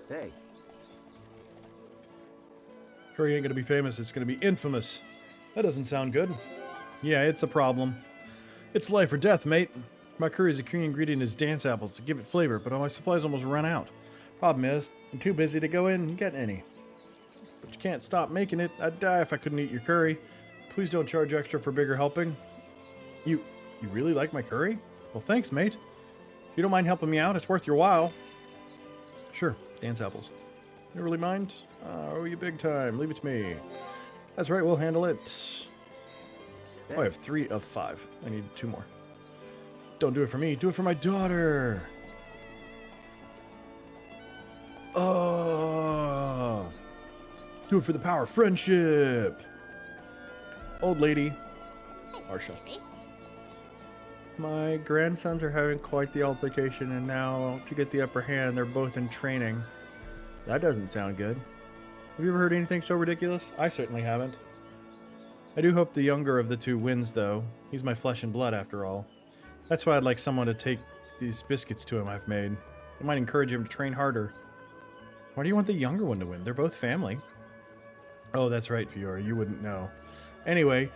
Hey. Curry ain't gonna be famous, it's gonna be infamous. That doesn't sound good. Yeah, it's a problem. It's life or death, mate. My curry's a key ingredient is dance apples to give it flavor, but all my supplies almost run out. Problem is, I'm too busy to go in and get any. But you can't stop making it. I'd die if I couldn't eat your curry. Please don't charge extra for bigger helping. You really like my curry? Well, thanks, mate. If you don't mind helping me out, it's worth your while. Sure, dance apples. You really mind? Oh, you big time. Leave it to me. That's right, we'll handle it. Oh, I have 3 of 5. I need 2 more. Don't do it for me. Do it for my daughter. Oh. Do it for the power of friendship. Old lady. Marsha. My grandsons are having quite the altercation, and now, to get the upper hand, they're both in training. That doesn't sound good. Have you ever heard anything so ridiculous? I certainly haven't. I do hope the younger of the two wins, though. He's my flesh and blood, after all. That's why I'd like someone to take these biscuits to him I've made. It might encourage him to train harder. Why do you want the younger one to win? They're both family. Oh, that's right, Fiora. You wouldn't know. Anyway,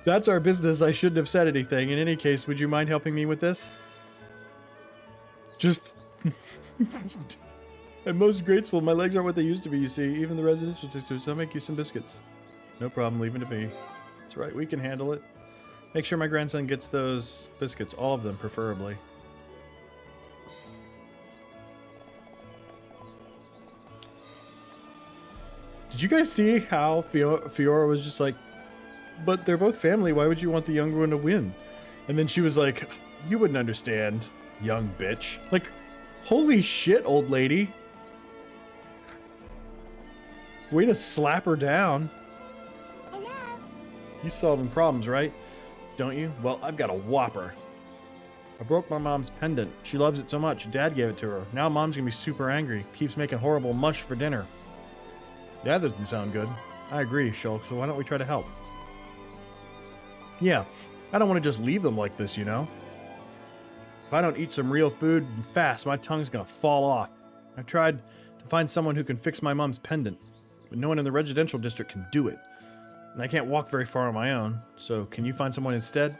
that's our business. I shouldn't have said anything. In any case, would you mind helping me with this? Just... I'm most grateful. My legs aren't what they used to be, you see. Even the residential districts. I'll make you some biscuits. No problem. Leave it to me. That's right. We can handle it. Make sure my grandson gets those biscuits. All of them, preferably. Did you guys see how Fiora was just like, but they're both family. Why would you want the younger one to win? And then she was like, you wouldn't understand, young bitch. Like, holy shit, old lady. Way to slap her down. Hello. You solving problems, right? Don't you? Well, I've got a whopper. I broke my mom's pendant. She loves it so much. Dad gave it to her. Now mom's gonna be super angry. Keeps making horrible mush for dinner. That doesn't sound good. I agree, Shulk, so why don't we try to help? Yeah, I don't want to just leave them like this, you know? If I don't eat some real food fast, my tongue's gonna fall off. I've tried to find someone who can fix my mom's pendant, but no one in the residential district can do it. And I can't walk very far on my own, so can you find someone instead?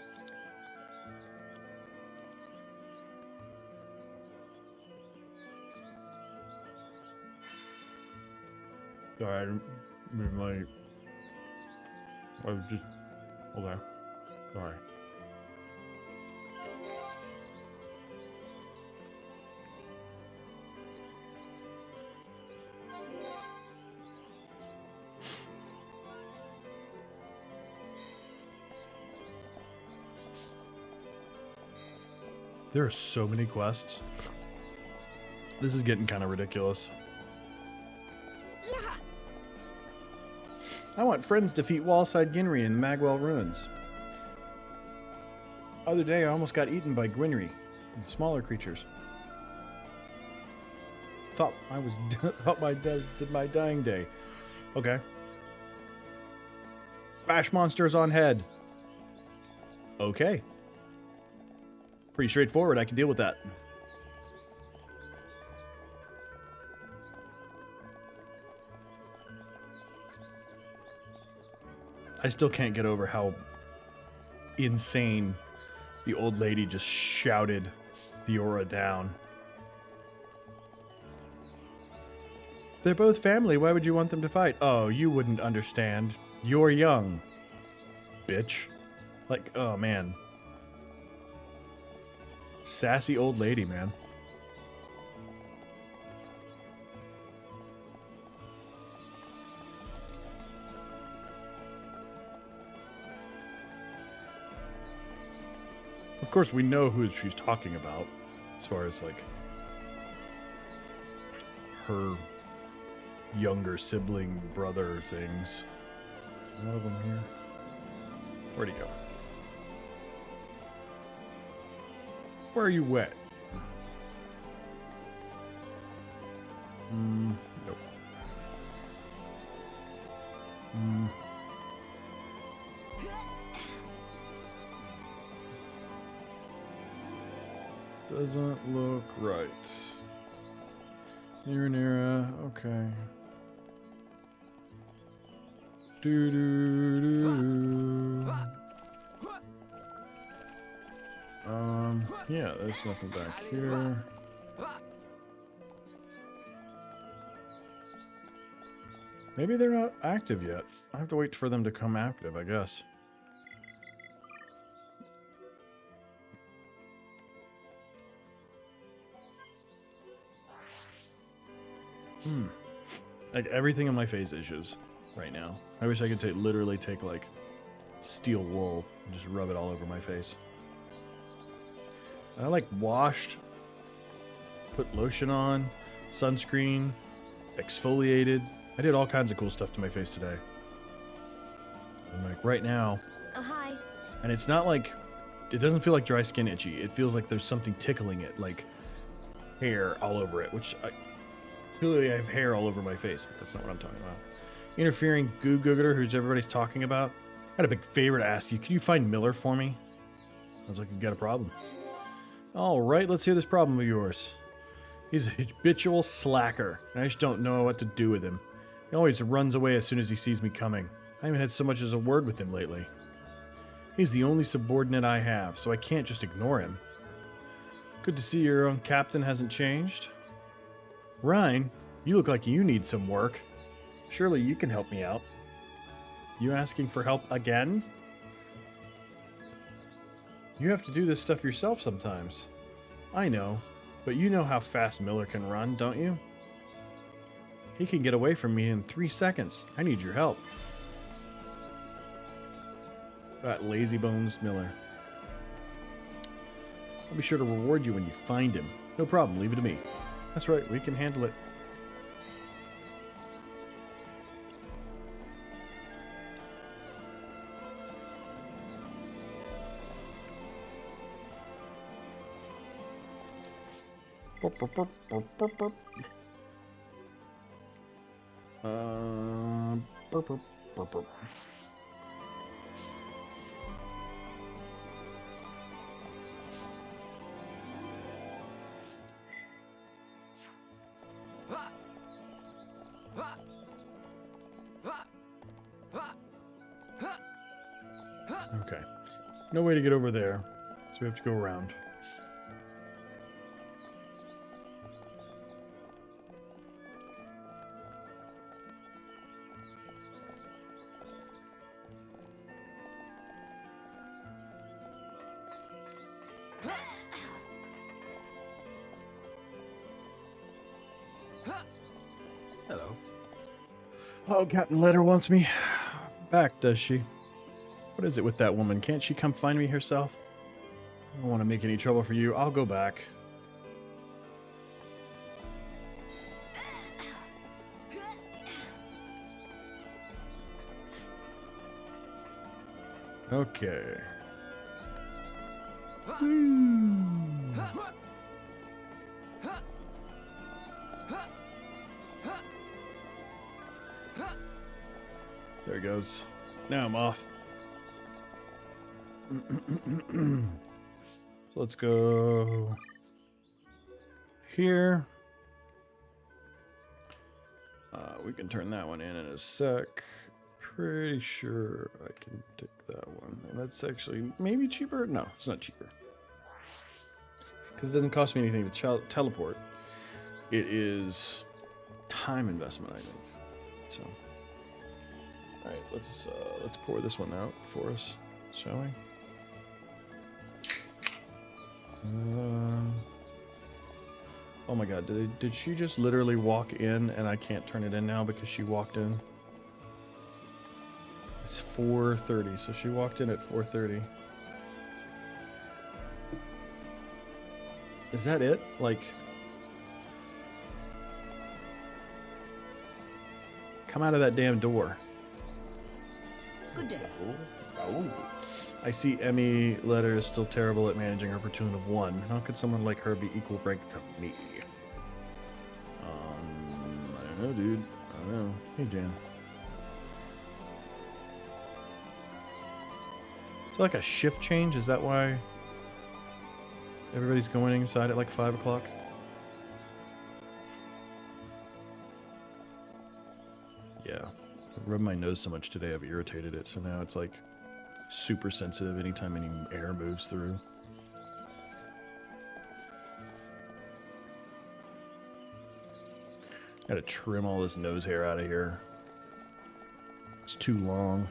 Alright, I was just... Okay. Sorry. There are so many quests. This is getting kind of ridiculous. I want friends to defeat Wallside Ginry in Magwell Ruins. Other day I almost got eaten by Gwynry and smaller creatures. Thought I was my dying day. Okay. Bash monsters on head. Okay. Pretty straightforward. I can deal with that. I still can't get over how insane the old lady just shouted Fiora down. They're both family. Why would you want them to fight? Oh, you wouldn't understand. You're young. Bitch. Like, oh man. Sassy old lady, man. Of course, we know who she's talking about, as far as, like, her younger sibling brother things. Is one of them here? Where'd he go? Where are you wet? Nope. Doesn't look right. Nira, okay. Do do do. Yeah, there's nothing back here. Maybe they're not active yet. I have to wait for them to come active, I guess. Like, everything on my face issues right now. I wish I could literally take, like, steel wool and just rub it all over my face. I, like, washed, put lotion on, sunscreen, exfoliated. I did all kinds of cool stuff to my face today. And, like, right now... Oh, hi. And it's not like... It doesn't feel like dry skin itchy. It feels like there's something tickling it, like hair all over it, which... Clearly, I have hair all over my face, but that's not what I'm talking about. Interfering goo googer, who's everybody's talking about. I had a big favor to ask you. Can you find Miller for me? Sounds like you've got a problem. All right, let's hear this problem of yours. He's a habitual slacker, and I just don't know what to do with him. He always runs away as soon as he sees me coming. I haven't had so much as a word with him lately. He's the only subordinate I have, so I can't just ignore him. Good to see your own captain hasn't changed. Ryan, you look like you need some work. Surely you can help me out. You asking for help again? You have to do this stuff yourself sometimes. I know, but you know how fast Miller can run, don't you? He can get away from me in 3 seconds. I need your help. That lazy bones Miller. I'll be sure to reward you when you find him. No problem, leave it to me. That's right, we can handle it. Burp, burp, burp, burp, burp, burp. Burp, burp, burp, burp. Okay. No way to get over there, so we have to go around. Hello. Oh, Captain Letter wants me back, does she? What is it with that woman? Can't she come find me herself? I don't want to make any trouble for you. I'll go back. Okay. There he goes. Now I'm off. So let's go here. We can turn that one in a sec. Pretty sure I can take that one. And that's actually maybe cheaper. No, it's not cheaper. Because it doesn't cost me anything to teleport. It is time investment, I think. So, all right, let's pour this one out for us, shall we? Oh my god, did she just literally walk in and I can't turn it in now because she walked in? It's 4:30, so she walked in at 4:30. Is that it? Like, come out of that damn door. Good day. Oh. I see Emmy Letter is still terrible at managing her platoon of 1. How could someone like her be equal rank to me? I don't know, dude. I don't know. Hey, Jan. Is it like a shift change? Is that why everybody's going inside at like 5 o'clock? rubbed my nose so much today I've irritated it, so now it's like super sensitive anytime any air moves through. Gotta trim all this nose hair out of here. It's too long.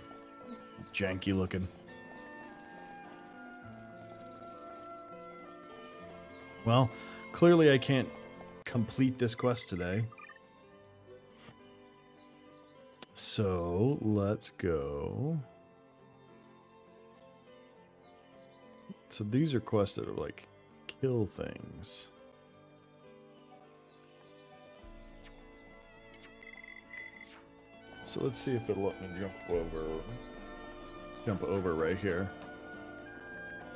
Janky looking. Well, clearly I can't complete this quest today. So, let's go. So these are quests that are like, kill things. So let's see if it'll let me jump over right here.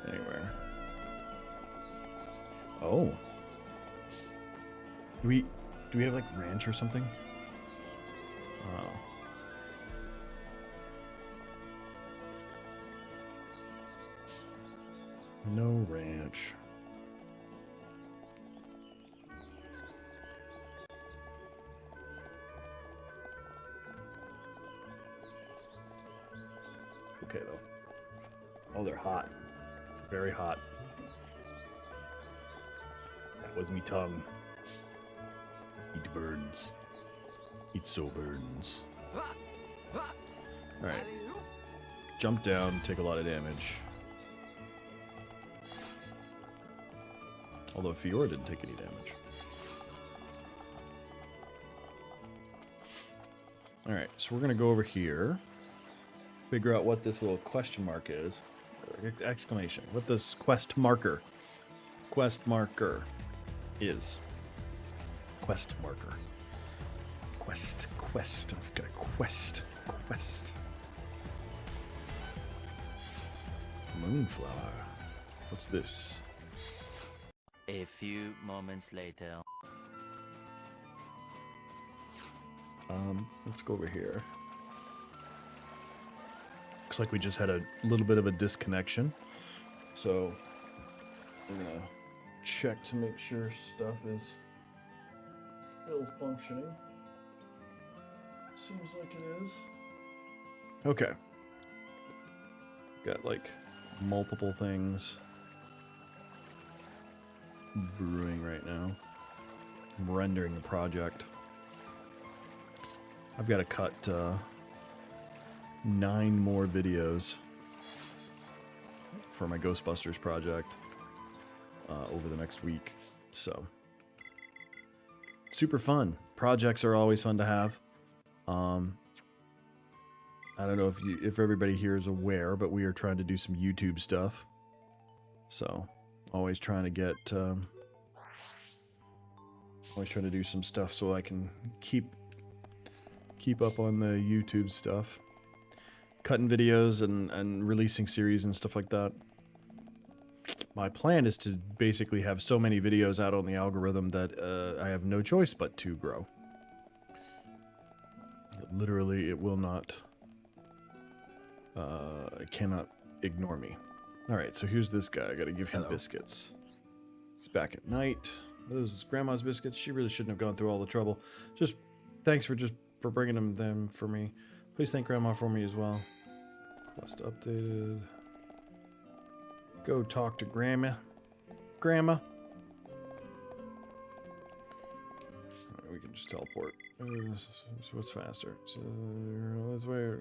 Anywhere. Oh. Do we have like ranch or something? Oh. No ranch. Okay, though. Oh, they're hot. Very hot. That was me tongue. Eat birds. Eat so birds. Alright. Jump down, take a lot of damage. Although Fiora didn't take any damage. Alright, so we're gonna go over here. Figure out what this little question mark is. Exclamation. What this quest marker is. Quest marker. Quest. I've got a quest. Moonflower. What's this? A few moments later. Let's go over here. Looks like we just had a little bit of a disconnection. So we're gonna check to make sure stuff is still functioning. Seems like it is. Okay. Got like multiple things brewing right now. I'm rendering the project. I've got to cut 9 more videos for my Ghostbusters project over the next week. So super fun. Projects are always fun to have. I don't know if everybody here is aware, but we are trying to do some YouTube stuff. So always trying to get always trying to do some stuff so I can keep up on the YouTube stuff. Cutting videos and releasing series and stuff like that. My plan is to basically have so many videos out on the algorithm that I have no choice but to grow. Literally, it will not... it cannot ignore me. Alright, so here's this guy. I gotta give him biscuits. It's back at night. Those is Grandma's biscuits. She really shouldn't have gone through all the trouble. Just thanks for bringing them for me. Please thank Grandma for me as well. Quest updated. Go talk to Grandma. Grandma. Right, we can just teleport. What's faster? So, this way.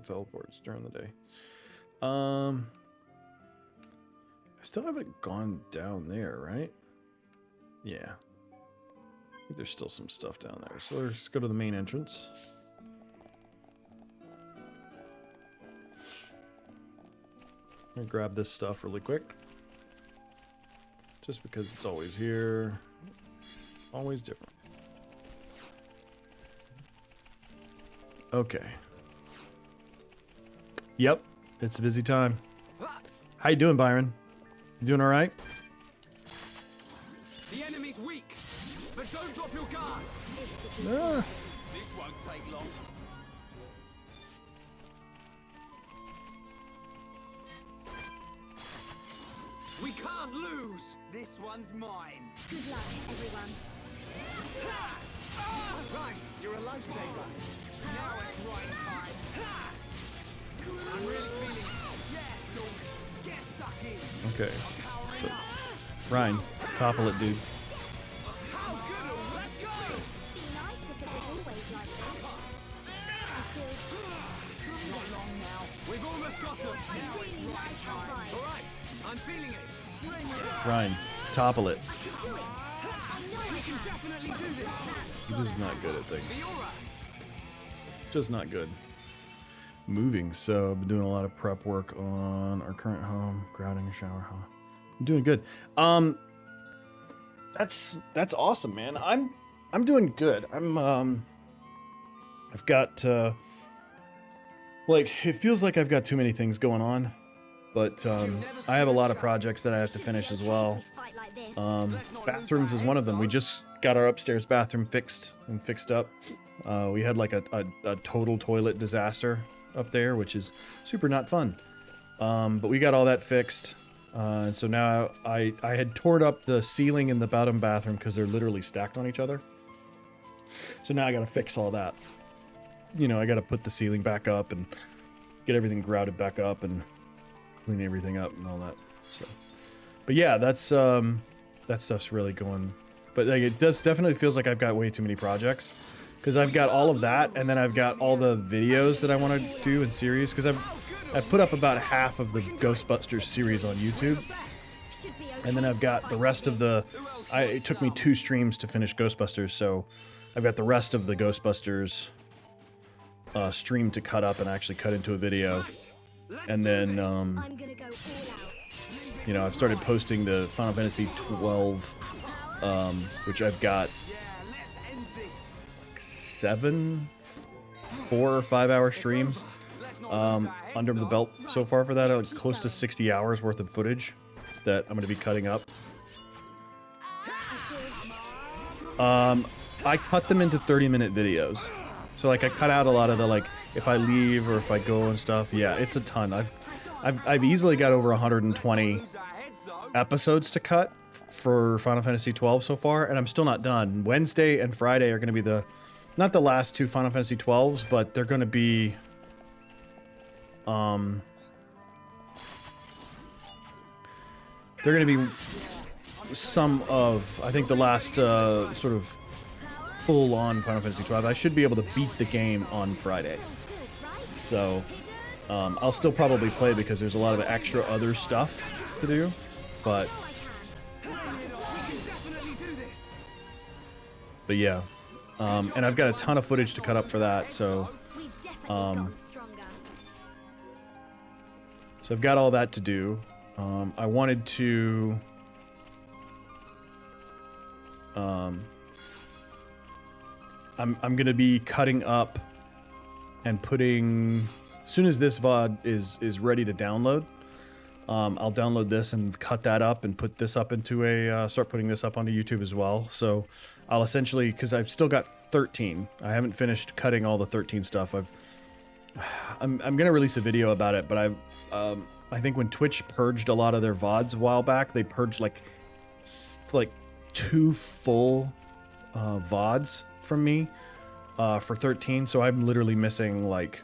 Teleports during the day. I still haven't gone down there, right? Yeah. I think there's still some stuff down there. So let's go to the main entrance. I'm gonna grab this stuff really quick. Just because it's always here. Always different. Okay. Yep, it's a busy time. How you doing, Byron? You doing all right? The enemy's weak, but don't drop your guard. Ah. This won't take long. We can't lose. This one's mine. Good luck, everyone. Right, you're a lifesaver. Now it's right time. Ha! I'm really feeling it. Yes, Dawn. Get stuck in. Okay. So, Ryan, topple it, dude. How good? Let's go. Be nice if it was always like this. I feel Not long now. We've almost got him. Now it's really right nice time. high five. All right. I'm feeling it. Bring it on. Ryan, topple it. I can do it. I know I We can can. definitely do this. He's just not good at things. Be all right. Just not good. Moving, so I've been doing a lot of prep work on our current home, grouting a shower home. I'm doing good. That's awesome, man. I'm doing good. I've got like it feels like I've got too many things going on, but I have a lot of projects that I have to finish as well. Fight like this. Bathrooms is one of them. We just got our upstairs bathroom fixed up. We had like a total toilet disaster up there, which is super not fun. But we got all that fixed. And so now I had torn up the ceiling in the bottom bathroom because they're literally stacked on each other. So now I got to fix all that. You know, I got to put the ceiling back up and get everything grouted back up and clean everything up and all that. So, but yeah, that stuff's really going. But like, it definitely feels like I've got way too many projects because I've got all of that and then I've got all the videos that I want to do in series because I've put up about half of the Ghostbusters series on YouTube. Should be okay. And then I've got the rest of the... it took me 2 streams to finish Ghostbusters, so I've got the rest of the Ghostbusters stream to cut up and actually cut into a video. And then, I'm gonna go all out. you know, I've started posting the Final Fantasy 12, which I've got Yeah, let's end this. 7, 4 or 5 hour streams under the belt so far for that. Close to 60 hours worth of footage that I'm going to be cutting up. I cut them into 30-minute videos. So like I cut out a lot of the like if I leave or if I go and stuff. Yeah, it's a ton. I've easily got over 120 episodes to cut for Final Fantasy 12 so far, and I'm still not done. Wednesday and Friday are going to be not the last 2 Final Fantasy 12s, but they're going to be they're going to be some of, I think, the last sort of full-on Final Fantasy 12. I should be able to beat the game on Friday. So, I'll still probably play because there's a lot of extra other stuff to do, but yeah. And I've got a ton of footage to cut up for that, so We've definitely gotten stronger. so I've got all that to do. I wanted to I'm gonna be cutting up and putting, as soon as this VOD is ready to download, I'll download this and cut that up and put this up into start putting this up onto YouTube as well. So I'll essentially, because I've still got 13, I haven't finished cutting all the 13 stuff. I'm gonna release a video about it, but I think when Twitch purged a lot of their VODs a while back, they purged like 2 full VODs from me for 13, so I'm literally missing like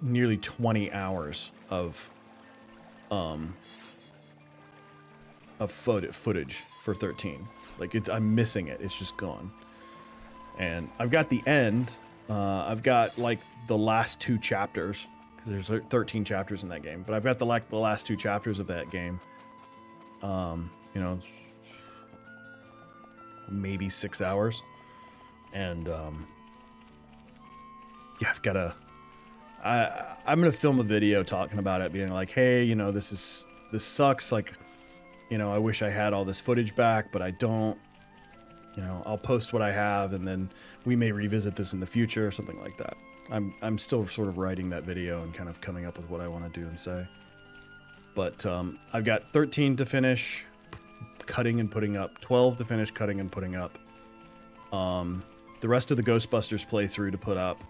nearly 20 hours of footage for 13. Like I'm missing it. It's just gone. And I've got the end. I've got like the last 2 chapters. There's 13 chapters in that game, but I've got the last 2 chapters of that game. You know, maybe 6 hours. And yeah, I've got to. I'm gonna film a video talking about it, being like, hey, you know, this sucks. Like, you know, I wish I had all this footage back, but I don't. You know, I'll post what I have, and then we may revisit this in the future or something like that. I'm still sort of writing that video and kind of coming up with what I want to do and say. But I've got 13 to finish, cutting and putting up. 12 to finish, cutting and putting up. The rest of the Ghostbusters playthrough to put up.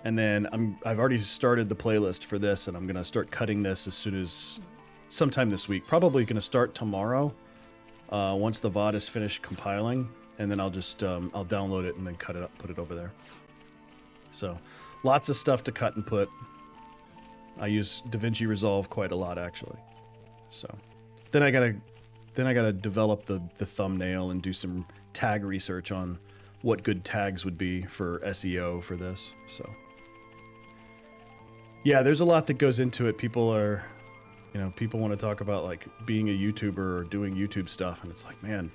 And then I've already started the playlist for this, and I'm gonna start cutting this as soon as sometime this week. Probably gonna start tomorrow, once the VOD is finished compiling, and then I'll just I'll download it and then cut it up, put it over there. So lots of stuff to cut and put. I use DaVinci Resolve quite a lot, actually. So then I gotta develop the thumbnail and do some tag research on what good tags would be for SEO for this. So yeah, there's a lot that goes into it. People are, you know, people want to talk about like being a YouTuber or doing YouTube stuff, and it's like, man,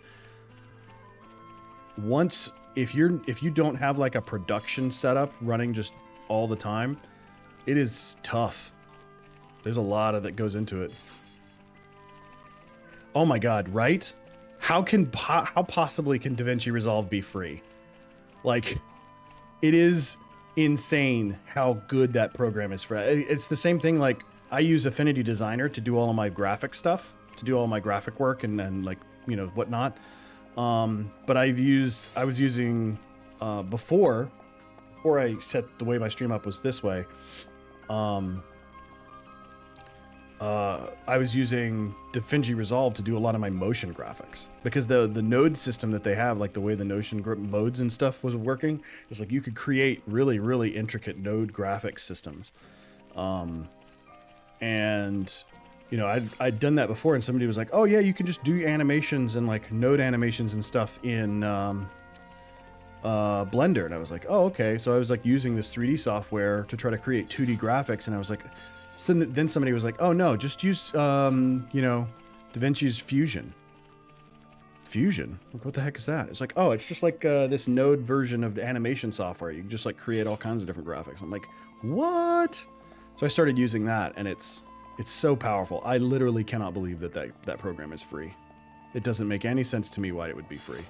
if you don't have like a production setup running just all the time, it is tough. There's a lot of that goes into it. Oh my god, right? How possibly can DaVinci Resolve be free? Like, it is insane how good that program is for. It's the same thing, like, I use Affinity Designer to do all of my graphic stuff, to do all my graphic work and like, you know, whatnot. But I was using, before I set the way my stream up was this way, I was using DaVinci Resolve to do a lot of my motion graphics, because the node system that they have, like the way the Notion modes and stuff was working, is like you could create really, really intricate node graphic systems. And you know, I'd done that before, and somebody was like, oh yeah, you can just do animations and like node animations and stuff in Blender. And I was like, oh, okay. So I was like using this 3D software to try to create 2D graphics, and I was like, so then somebody was like, oh no, just use, you know, DaVinci's Fusion. Fusion? Like, what the heck is that? It's like, oh, it's just like this node version of the animation software. You can just like create all kinds of different graphics. I'm like, what? So I started using that, and it's so powerful. I literally cannot believe that program is free. It doesn't make any sense to me why it would be free.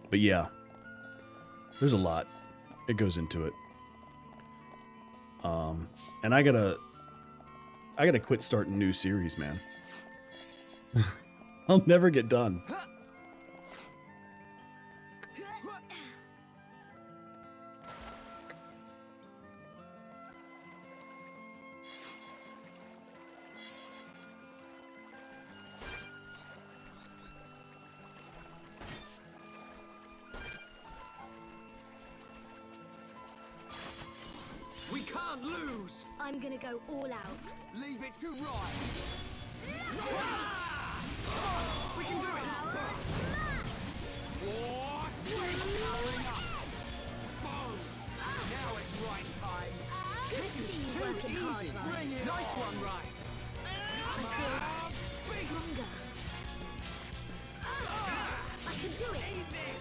But yeah, there's a lot. It goes into it. And I gotta quit starting new series, man. I'll never get done. We can't lose. I'm gonna go all out. Leave it to right. We can do it. Whoa, sweet. Powering up. Boom. Now it's right time. Good to see you working hard, Easy. Ryan. Bring it. Nice one, right. I feel stronger. I can do it.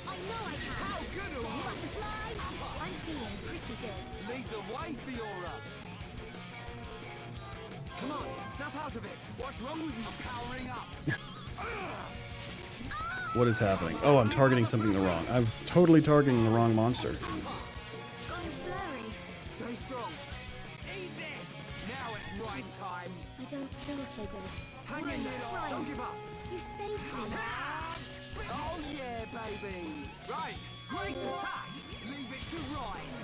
I know I can. How good are you? Butterflies. I'm feeling pretty good. Lead the way, Fiora. Come on, snap out of it. What's wrong with you? I'm powering up. What is happening? Oh, I'm targeting something wrong. I was totally targeting the wrong monster. Gone blurry. Stay strong. Eat this. Now it's right time. I don't feel so good. Hang in there. Ryan, Don't give up. you saved me. Oh yeah, baby. Right. Great attack. Leave it to Ryan.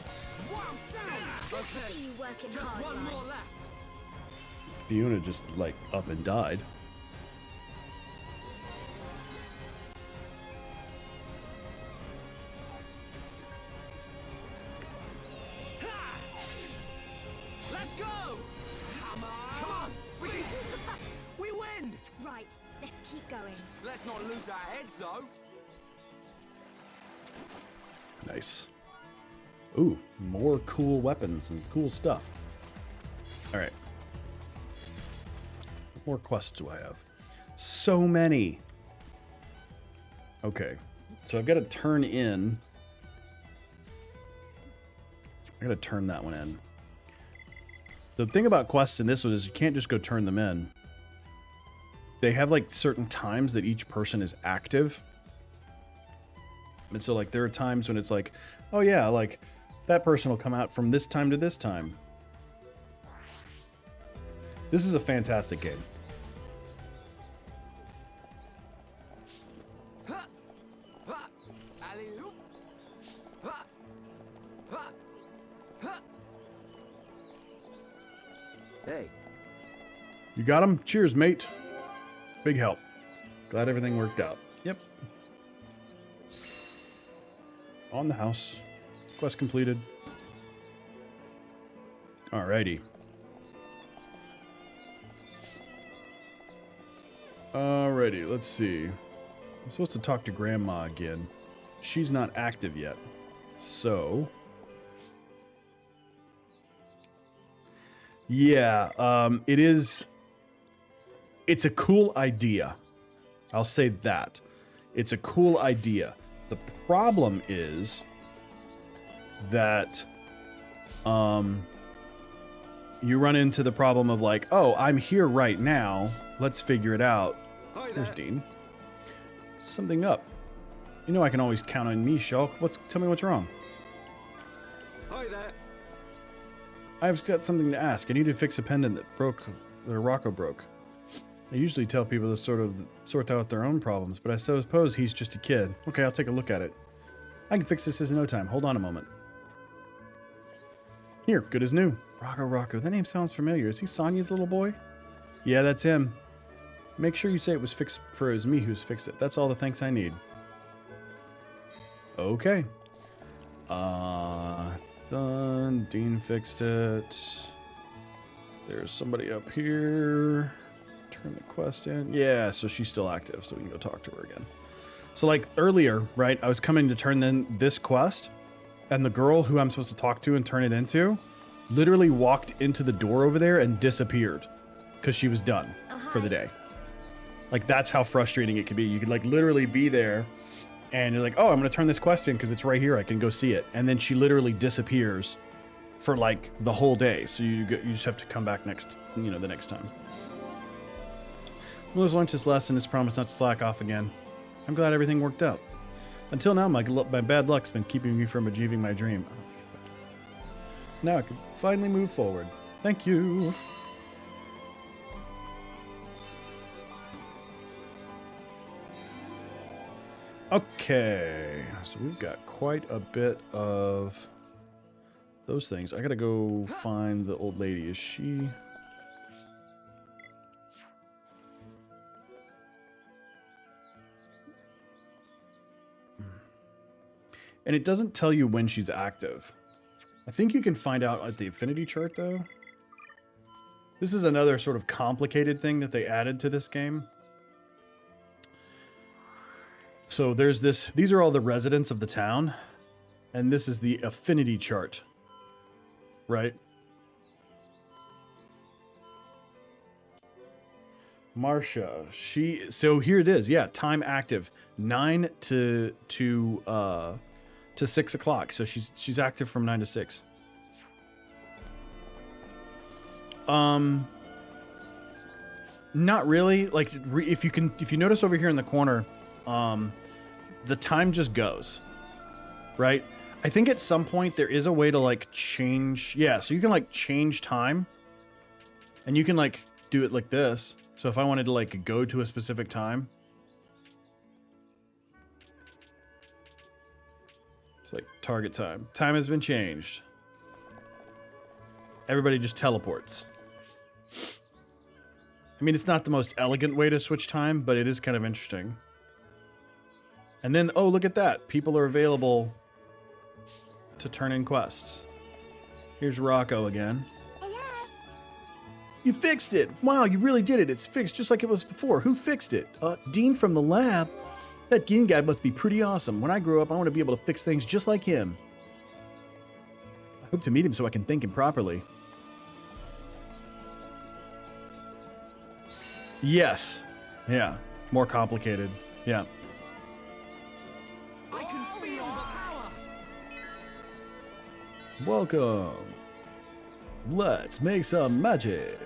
Well done. Good to see you working Just hard, one Ryan. more left. Fiona just like up and died. Let's go. Come on. We win. Right, let's keep going. Let's not lose our heads though. Nice. Ooh, more cool weapons and cool stuff. All right. What more quests do I have? So many. Okay. So I've got to turn in. I got to turn that one in. The thing about quests in this one is you can't just go turn them in. They have like certain times that each person is active. And so like there are times when it's like, oh yeah, like that person will come out from this time to this time. This is a fantastic game. Alley-oop. Hey, You got him? Cheers, mate. Big help. Glad everything worked out. Yep. On the house. Quest completed. Alrighty. Alrighty, let's see. I'm supposed to talk to Grandma again. She's not active yet. So... yeah, it is... it's a cool idea. I'll say that. It's a cool idea. The problem is that you run into the problem of like, oh, I'm here right now. Let's figure it out. There's Dean. Something up. You know I can always count on me, Shulk. Tell me what's wrong. Hi there. I've got something to ask. I need to fix a pendant that Rocco broke. I usually tell people to sort out their own problems, but I suppose he's just a kid. Okay, I'll take a look at it. I can fix this in no time. Hold on a moment. Here, good as new. Rocco. That name sounds familiar. Is he Sonia's little boy? Yeah, that's him. Make sure you say it was fixed for it was me who's fixed it. That's all the thanks I need. Okay. Done. Dean fixed it. There's somebody up here. Turn the quest in. Yeah, so she's still active, so we can go talk to her again. So like earlier, right, I was coming to turn in this quest, and the girl who I'm supposed to talk to and turn it into literally walked into the door over there and disappeared because she was done for the day. Like, that's how frustrating it could be. You could like literally be there and you're like, oh, I'm going to turn this quest in because it's right here. I can go see it. And then she literally disappears for like the whole day. So you just have to come back the next time. Miller's learned his lesson, has promised not to slack off again. I'm glad everything worked out. Until now, my bad luck's been keeping me from achieving my dream. Now I can finally move forward. Thank you. Okay, so we've got quite a bit of those things. I gotta go find the old lady. Is she... and it doesn't tell you when she's active. I think you can find out at the affinity chart, though. This is another sort of complicated thing that they added to this game. So there's this... these are all the residents of the town. And this is the affinity chart. Right? Marcia. So here it is. Yeah, time active. 9 to 6 o'clock. So she's active from 9 to 6. Not really. Like, if you notice over here in the corner, the time just goes, right? I think at some point there is a way to like change. Yeah, so you can like change time, and you can like do it like this. So if I wanted to like go to a specific time, it's like target time. Time has been changed. Everybody just teleports. I mean, it's not the most elegant way to switch time, but it is kind of interesting. And then, oh, look at that. People are available to turn in quests. Here's Rocco again. You fixed it! Wow, you really did it. It's fixed just like it was before. Who fixed it? Dean from the lab. That Dean guy must be pretty awesome. When I grow up, I want to be able to fix things just like him. I hope to meet him so I can thank him properly. Yes. Yeah. More complicated. Yeah. I can feel the power. Welcome. Let's make some magic.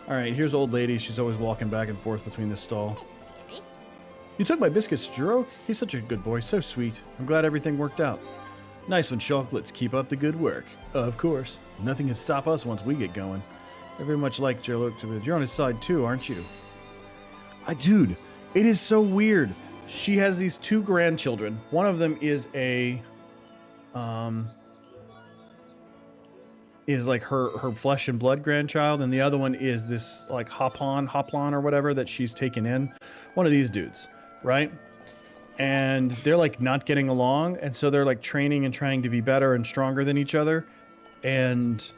Alright, here's old lady. She's always walking back and forth between this stall. You took my biscuits, Jiro? He's such a good boy, so sweet. I'm glad everything worked out. Nice one, Shulk. Let's keep up the good work. Of course. Nothing can stop us once we get going. I very much like Jiro. You're on his side too, aren't you? Dude, it is so weird. She has these 2 grandchildren. One of them is a... is like her flesh and blood grandchild, and the other one is this like Hoplon or whatever that she's taken in. One of these dudes, right? and they're like not getting along, and so they're like training and trying to be better and stronger than each other. And